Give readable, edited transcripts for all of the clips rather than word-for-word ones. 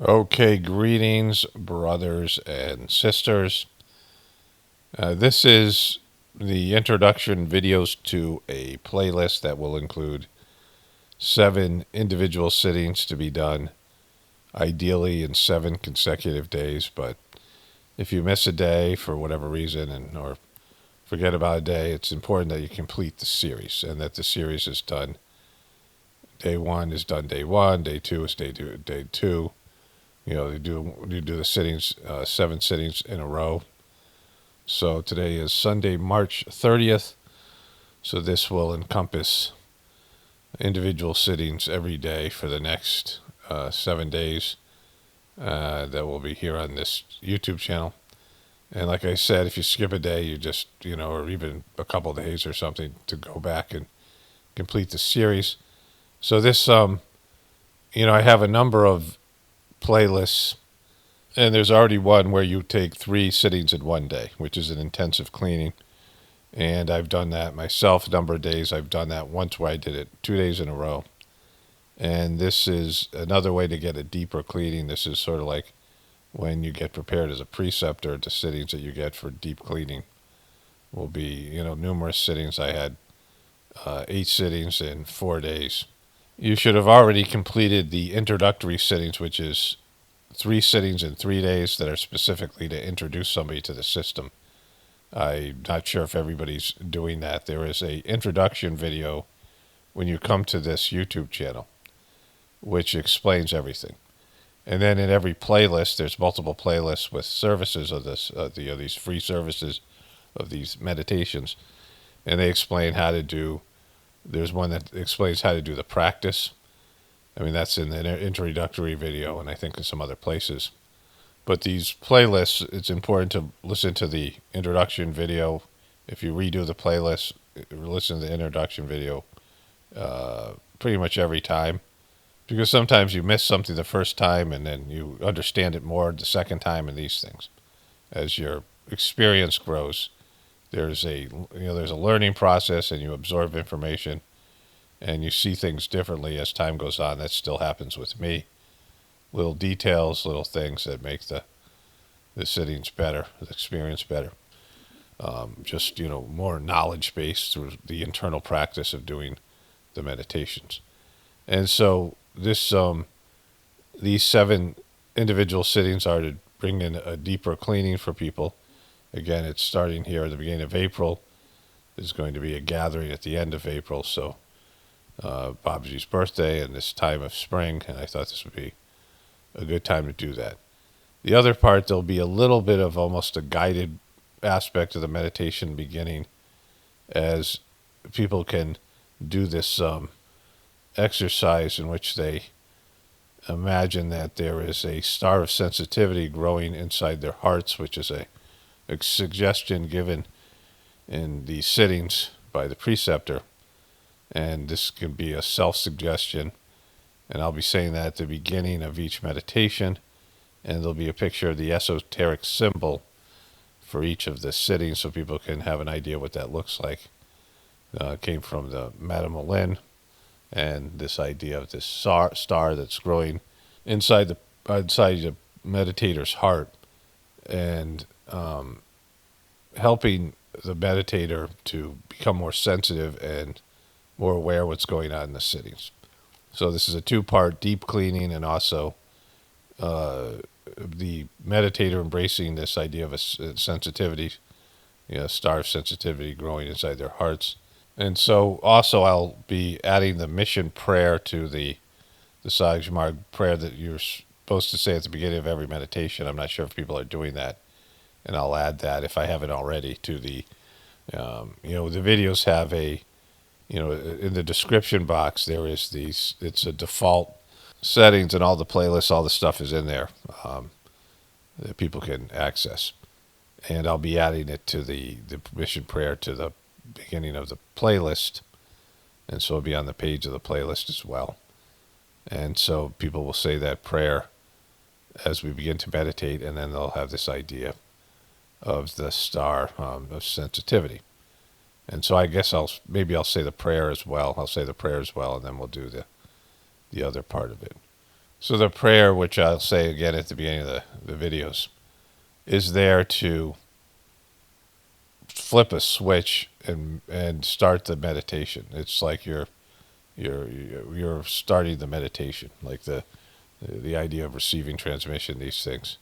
Okay, greetings, brothers and sisters. This is the introduction videos to a playlist that will include 7 individual sittings to be done, ideally in 7 consecutive days. But if you miss a day for whatever reason or forget about a day, it's important that you complete the series and that the series is done. Day 1 is done day 1, day 2 is day 2. You do the sittings, 7 sittings in a row. So today is Sunday, March 30th. So this will encompass individual sittings every day for the next 7 days that will be here on this YouTube channel. And like I said, if you skip a day, you just, or even a couple days or something to go back and complete the series. So this, I have a number of playlists. And there's already one where you take 3 sittings in one day, which is an intensive cleaning. And I've done that myself a number of days. I've done that once where I did it 2 days in a row. And this is another way to get a deeper cleaning. This is sort of like when you get prepared as a preceptor, the sittings that you get for deep cleaning will be, numerous sittings. I had 8 sittings in 4 days. You should have already completed the introductory sittings, which is 3 sittings in 3 days that are specifically to introduce somebody to the system. I'm not sure if everybody's doing that. There is a introduction video when you come to this YouTube channel, which explains everything. And then in every playlist, there's multiple playlists with services of this, these free services of these meditations, and they explain how to do. There's one that explains how to do the practice. I mean, that's in the introductory video, and I think in some other places. But these playlists, it's important to listen to the introduction video. If you redo the playlist, listen to the introduction video pretty much every time. Because sometimes you miss something the first time and then you understand it more the second time in these things. As your experience grows, there's a learning process and you absorb information and you see things differently as time goes on. That still happens with me. Little details, little things that make the sittings better, the experience better. Just, more knowledge based through the internal practice of doing the meditations. And so these 7 individual sittings are to bring in a deeper cleaning for people. Again, it's starting here at the beginning of April. There's going to be a gathering at the end of April. So Babaji's birthday and this time of spring, and I thought this would be a good time to do that. The other part, there'll be a little bit of almost a guided aspect of the meditation beginning as people can do this exercise in which they imagine that there is a star of sensitivity growing inside their hearts, which is a suggestion given in the sittings by the preceptor. And this can be a self-suggestion. And I'll be saying that at the beginning of each meditation. And there'll be a picture of the esoteric symbol for each of the sittings so people can have an idea what that looks like. It came from the Madame Olin. And this idea of this star that's growing inside the meditator's heart and helping the meditator to become more sensitive and more aware of what's going on in the sittings. So this is a 2-part deep cleaning and also the meditator embracing this idea of a sensitivity, star of sensitivity growing inside their hearts. And so also I'll be adding the mission prayer to the Sahaj Marg prayer that you're supposed to say at the beginning of every meditation. I'm not sure if people are doing that. And I'll add that if I haven't already to the, the videos have a, in the description box, there is it's a default settings and all the playlists, all the stuff is in there that people can access. And I'll be adding it to the mission prayer to the beginning of the playlist. And so it'll be on the page of the playlist as well. And so people will say that prayer as we begin to meditate, and then they'll have this idea of the star of sensitivity. And so I guess I'll say the prayer as well. I'll say the prayer as well, and then we'll do the other part of it. So the prayer, which I'll say again at the beginning of the videos, is there to flip a switch and start the meditation. It's like you're starting the meditation, like the idea of receiving transmission. These things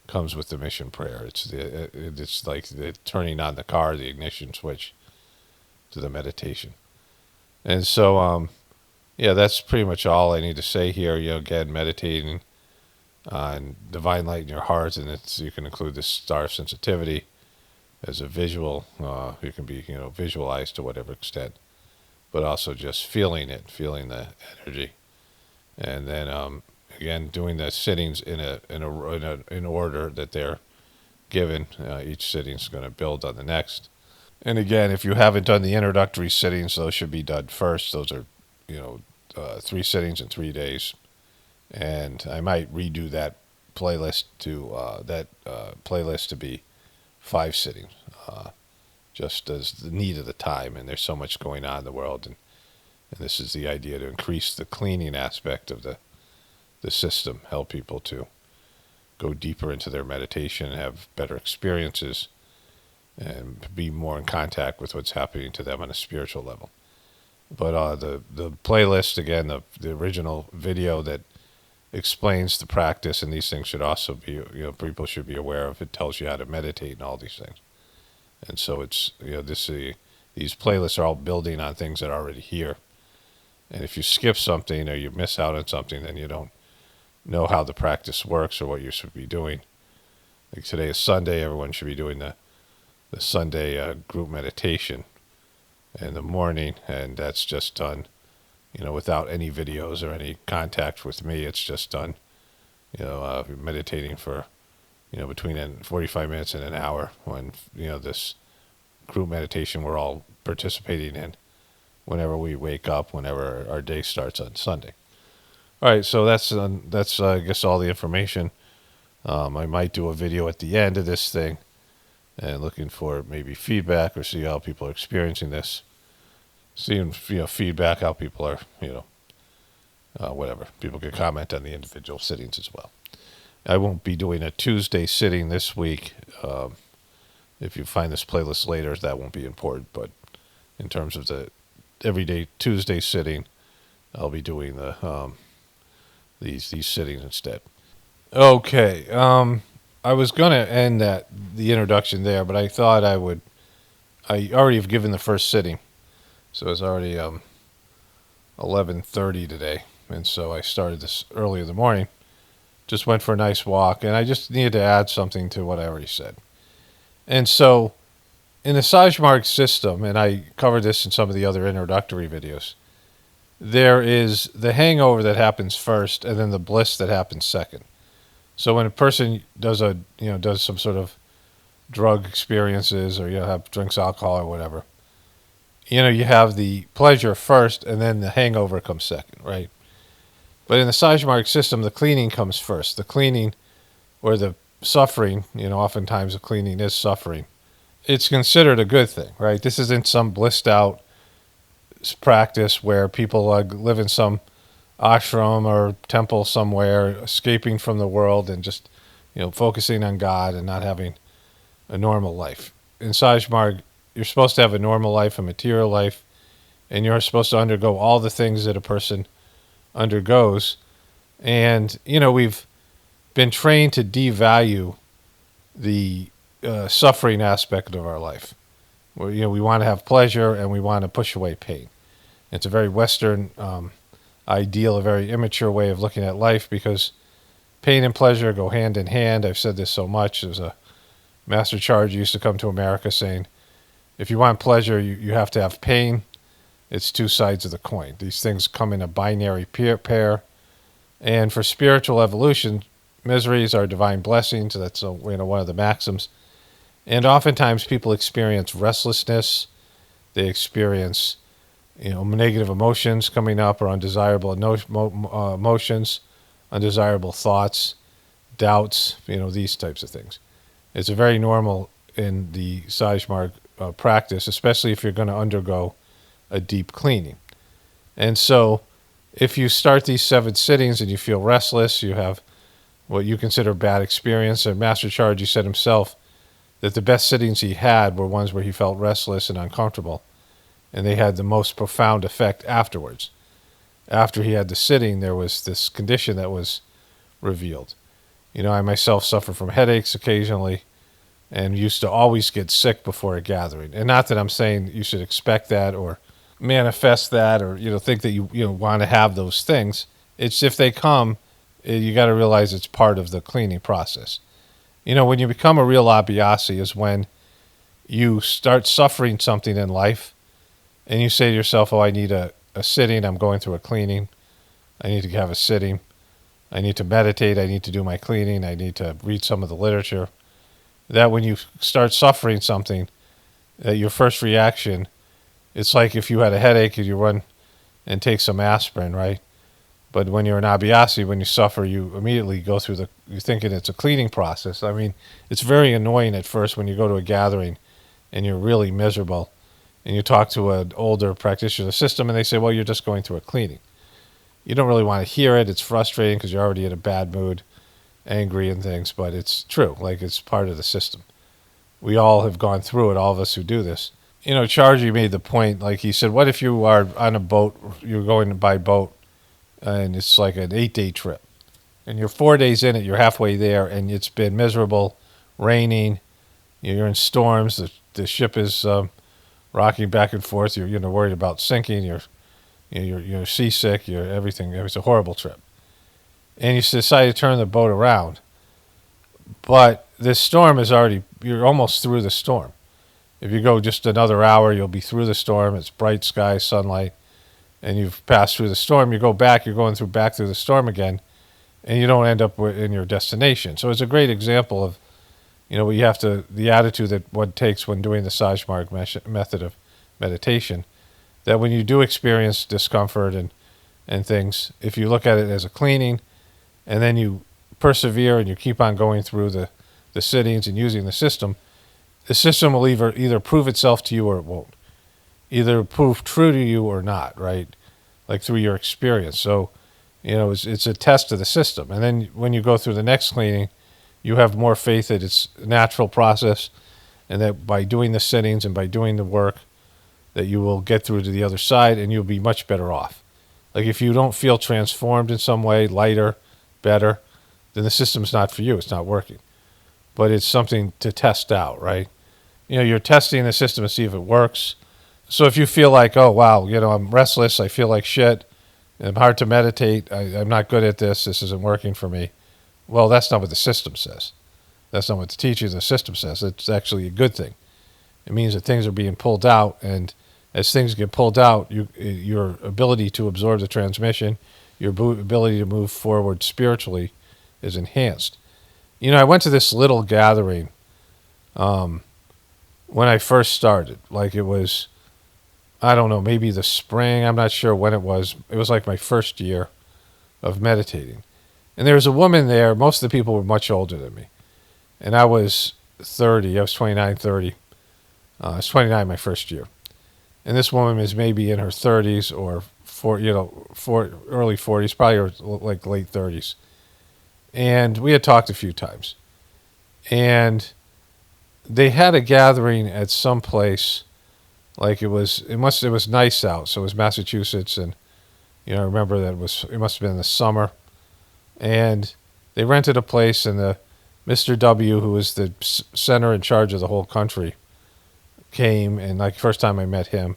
comes with the mission prayer. It's like the turning on the car, the ignition switch to the meditation. And so yeah, that's pretty much all I need to say here. Again, meditating on divine light in your heart, and you can include the star sensitivity as a visual. You can be visualized to whatever extent, but also just feeling it, feeling the energy, and then again doing the sittings in order that they're given. Each sitting is going to build on the next. And again, if you haven't done the introductory sittings, those should be done first. Those are 3 sittings in 3 days, and I might redo that playlist to be 5 sittings, just as the need of the time. And there's so much going on in the world, and this is the idea, to increase the cleaning aspect of the system, help people to go deeper into their meditation, have better experiences, and be more in contact with what's happening to them on a spiritual level. But the playlist, again, the original video that explains the practice, and these things should also be, people should be aware of. It tells you how to meditate and all these things. And so it's, these playlists are all building on things that are already here. And if you skip something or you miss out on something, then you don't know how the practice works or what you should be doing. Like today is Sunday, everyone should be doing the Sunday group meditation in the morning, and that's just done, without any videos or any contact with me. It's just done, meditating for, between 45 minutes and an hour, when, this group meditation we're all participating in whenever we wake up, whenever our day starts on Sunday. All right, so that's I guess all the information. I might do a video at the end of this thing, and looking for maybe feedback, or see how people are experiencing this. Seeing feedback, how people are, whatever. People can comment on the individual sittings as well. I won't be doing a Tuesday sitting this week. If you find this playlist later, that won't be important. But in terms of the everyday Tuesday sitting, I'll be doing these sittings instead. Okay. I was going to end the introduction there, but I thought I already have given the first sitting. So it's already 11:30 today, and so I started this early in the morning. Just went for a nice walk, and I just needed to add something to what I already said. And so in the Sahaj Marg system, and I covered this in some of the other introductory videos, there is the hangover that happens first, and then the bliss that happens second. So when a person does some sort of drug experiences, or drinks alcohol or whatever, you have the pleasure first, and then the hangover comes second, right? But in the Sahaj Marg system, the cleaning comes first. The cleaning, or the suffering, oftentimes the cleaning is suffering. It's considered a good thing, right? This isn't some blissed out practice where people live in some ashram or temple somewhere, escaping from the world and just, focusing on God and not having a normal life. In Sahaj Marg, you're supposed to have a normal life, a material life, and you're supposed to undergo all the things that a person undergoes. And, we've been trained to devalue the suffering aspect of our life. We want to have pleasure, and we want to push away pain. It's a very Western ideal, a very immature way of looking at life, because pain and pleasure go hand in hand. I've said this so much. There's a master charge used to come to America saying, if you want pleasure, you have to have pain. It's two sides of the coin. These things come in a binary pair. And for spiritual evolution, miseries are divine blessings. That's one of the maxims. And oftentimes people experience restlessness. They experience negative emotions coming up, or undesirable emotions, undesirable thoughts, doubts, these types of things. It's very normal in the Sahaj Marg practice, especially if you're going to undergo a deep cleaning. And so if you start these 7 sittings and you feel restless, you have what you consider bad experience. And Master Charji said himself that the best sittings he had were ones where he felt restless and uncomfortable, and they had the most profound effect afterwards. After he had the sitting, there was this condition that was revealed. I myself suffer from headaches occasionally and used to always get sick before a gathering. And not that I'm saying you should expect that or manifest that or think that you want to have those things. It's if they come, you got to realize it's part of the cleaning process. When you become a real abhyasi is when you start suffering something in life and you say to yourself, oh, I need a sitting, I'm going through a cleaning, I need to have a sitting, I need to meditate, I need to do my cleaning, I need to read some of the literature. That when you start suffering something, that your first reaction, it's like if you had a headache and you run and take some aspirin, right? But when you're an abhyasi, when you suffer, you immediately go through you're thinking it's a cleaning process. I mean, it's very annoying at first when you go to a gathering and you're really miserable and you talk to an older practitioner of the system and they say, well, you're just going through a cleaning. You don't really want to hear it. It's frustrating because you're already in a bad mood, angry and things, but it's true. Like, it's part of the system. We all have gone through it, all of us who do this. Charji made the point, like he said, what if you are on a boat, you're going by boat, and it's like an 8-day trip. And you're 4 days in it, you're halfway there, and it's been miserable, raining, you're in storms, the ship is rocking back and forth, you're worried about sinking, you're seasick, you're everything. It's a horrible trip. And you decide to turn the boat around. But this storm is you're almost through the storm. If you go just another hour, you'll be through the storm. It's bright sky, sunlight, and you've passed through the storm. You go back, you're going back through the storm again, and you don't end up in your destination. So it's a great example of, you have to, the attitude that one takes when doing the Sahaj Marg method of meditation, that when you do experience discomfort and things, if you look at it as a cleaning, and then you persevere and you keep on going through the sittings and using the system will either prove itself to you or it won't. Either prove true to you or not, right? Like through your experience. So, it's a test of the system. And then when you go through the next cleaning, you have more faith that it's a natural process and that by doing the sittings and by doing the work that you will get through to the other side and you'll be much better off. Like if you don't feel transformed in some way, lighter, better, then the system's not for you. It's not working. But it's something to test out, right? You're testing the system to see if it works. So if you feel like, oh, wow, I'm restless, I feel like shit, I'm hard to meditate, I'm not good at this isn't working for me. Well, that's not what the system says. That's not what the teaching of the system says. It's actually a good thing. It means that things are being pulled out, and as things get pulled out, your ability to absorb the transmission, your ability to move forward spiritually is enhanced. I went to this little gathering when I first started. Like it was, I don't know, maybe the spring. I'm not sure when it was. It was like my first year of meditating. And there was a woman there. Most of the people were much older than me. And I was 30. I was 29, 30. I was 29 my first year. And this woman is maybe in her 30s or early 40s, probably like late 30s. And we had talked a few times. And they had a gathering at some place, like it was nice out. So it was Massachusetts, and I remember that it must have been in the summer. And they rented a place, and the Mr. W, who was the center in charge of the whole country, came, and like first time I met him,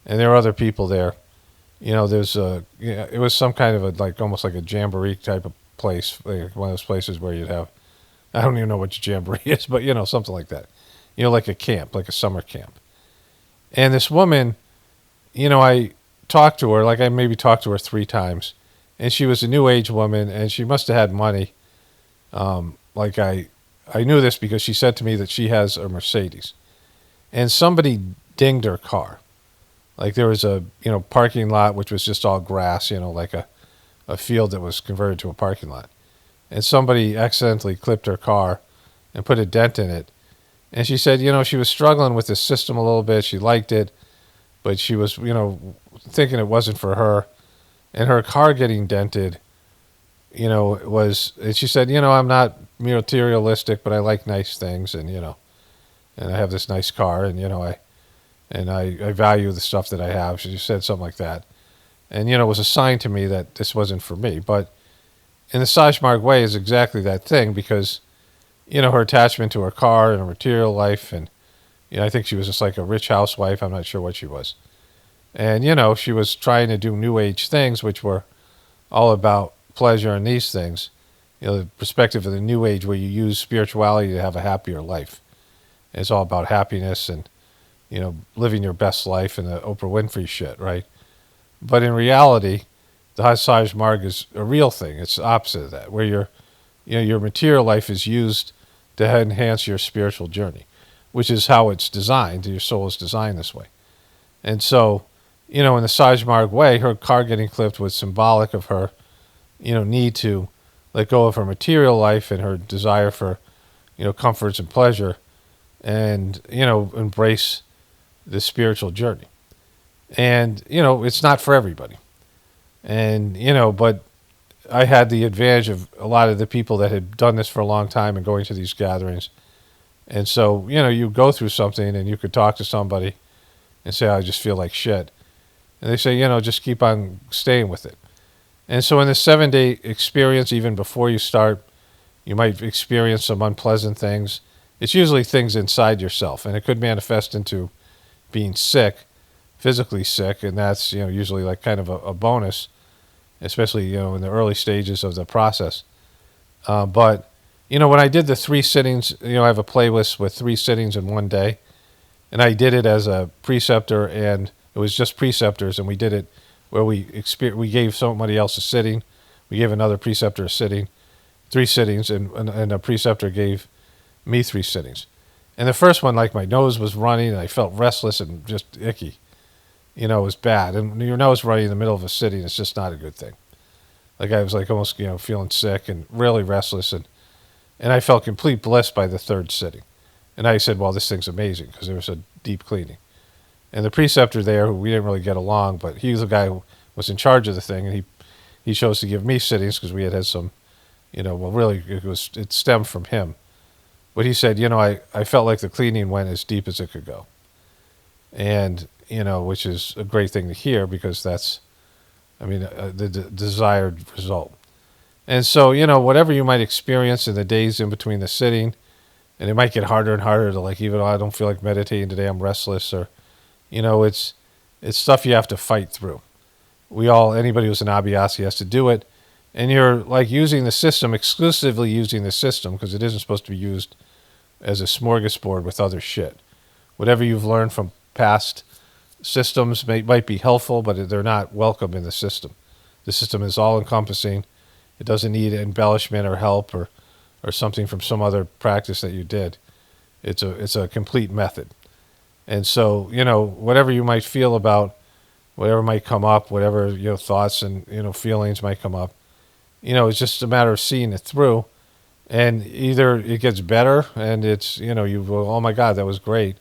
and there were other people there. It was some kind of almost like a jamboree type of place, like one of those places where you'd have, I don't even know what your jamboree is, but something like that. Like a camp, like a summer camp. And this woman, I talked to her, like I maybe talked to her 3 times, and she was a new age woman, and she must have had money. Like I knew this because she said to me that she has a Mercedes, and somebody dinged her car. Like there was a parking lot which was just all grass, like a field that was converted to a parking lot, and somebody accidentally clipped her car and put a dent in it. And she said, she was struggling with the system a little bit. She liked it, but she was, thinking it wasn't for her. and her car getting dented, and she said, I'm not materialistic, but I like nice things, and I have this nice car, and I value the stuff that I have. She said something like that, and it was a sign to me that this wasn't for me. But in the Sahaj Marg way is exactly that thing, because her attachment to her car and her material life, and I think she was just like a rich housewife. I'm not sure what she was, and she was trying to do new age things, which were all about pleasure and these things. The perspective of the new age, where you use spirituality to have a happier life. It's all about happiness and living your best life and the Oprah Winfrey shit, right? But in reality, the Sahaj Marg is a real thing. It's the opposite of that, where your material life is used to enhance your spiritual journey, which is how it's designed. Your soul is designed this way. And so, in the Sahaj Marg way, her car getting clipped was symbolic of her, need to let go of her material life and her desire for, comforts and pleasure, and, embrace the spiritual journey. And, it's not for everybody. And, but I had the advantage of a lot of the people that had done this for a long time and going to these gatherings. And so, you go through something and you could talk to somebody and say, I just feel like shit. And they say, just keep on staying with it. And so in the 7-day experience, even before you start, you might experience some unpleasant things. It's usually things inside yourself, and it could manifest into being sick, physically sick, and that's usually like kind of a bonus, especially in the early stages of the process. But when I did the 3 sittings, I have a playlist with 3 sittings in one day, and I did it as a preceptor, and it was just preceptors, and we did it where we gave somebody else a sitting, we gave another preceptor a sitting, 3 sittings, and a preceptor gave me 3 sittings. And the first one, like, my nose was running and I felt restless and just icky. It was bad. And your nose running in the middle of a sitting is just not a good thing. Like, I was like almost, feeling sick and really restless. And I felt complete bliss by the 3rd sitting. And I said, well, this thing's amazing, because there was a deep cleaning. And the preceptor there, who we didn't really get along, but he was the guy who was in charge of the thing, and he chose to give me sittings because we had some, really it stemmed from him. But he said, I felt like the cleaning went as deep as it could go. And, which is a great thing to hear, because that's, the desired result. And so, whatever you might experience in the days in between the sitting, and it might get harder and harder to, like, even though I don't feel like meditating today, I'm restless, or, it's stuff you have to fight through. Anybody who's an abhyasi has to do it. And you're like using the system, exclusively using the system, because it isn't supposed to be used as a smorgasbord with other shit. Whatever you've learned from past systems might be helpful, but they're not welcome in the system. The system is all-encompassing. It doesn't need embellishment or help or something from some other practice that you did. It's a complete method. And so, whatever you might feel about whatever might come up, whatever thoughts and feelings might come up, it's just a matter of seeing it through. And either it gets better and it's, you go, oh my God, that was great.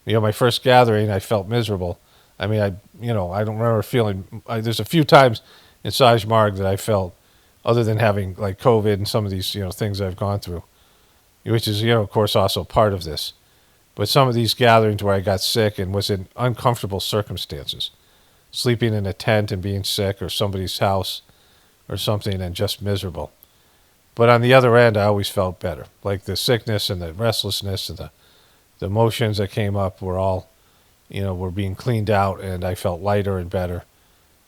My first gathering, I felt miserable. I don't remember feeling, there's a few times in Sahaj Marg that I felt, other than having like COVID and some of these, things I've gone through, which is, of course, also part of this. But some of these gatherings where I got sick and was in uncomfortable circumstances, sleeping in a tent and being sick, or somebody's house or something, and just miserable. But on the other end, I always felt better. Like the sickness and the restlessness and the emotions that came up were all, were being cleaned out, and I felt lighter and better.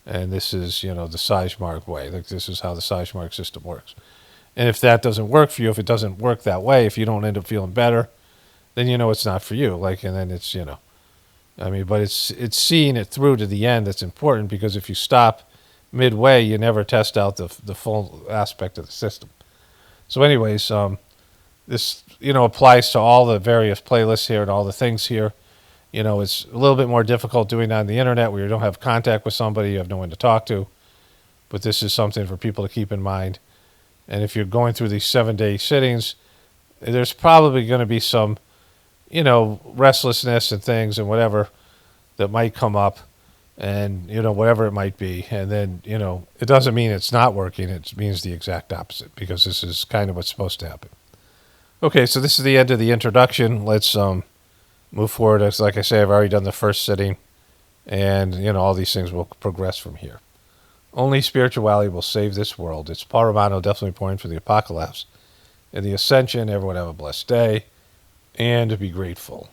And this is, the Sahaj Marg way. Like, this is how the Sahaj Marg system works. And if that doesn't work for you, if it doesn't work that way, if you don't end up feeling better, then it's not for you. Like, and then it's, but it's seeing it through to the end that's important, because if you stop midway, you never test out the full aspect of the system. So anyways, this, applies to all the various playlists here and all the things here. It's a little bit more difficult doing that on the internet, where you don't have contact with somebody, you have no one to talk to. But this is something for people to keep in mind. And if you're going through these 7-day sittings, there's probably going to be some, restlessness and things and whatever that might come up. and, whatever it might be. And then, it doesn't mean it's not working. It means the exact opposite, because this is kind of what's supposed to happen. Okay, so this is the end of the introduction. Let's move forward. As like I say, I've already done the first sitting, and, all these things will progress from here. Only spirituality will save this world. It's Paul Romano, definitely pouring for the Apocalaughs and the Ascension. Everyone have a blessed day, and be grateful.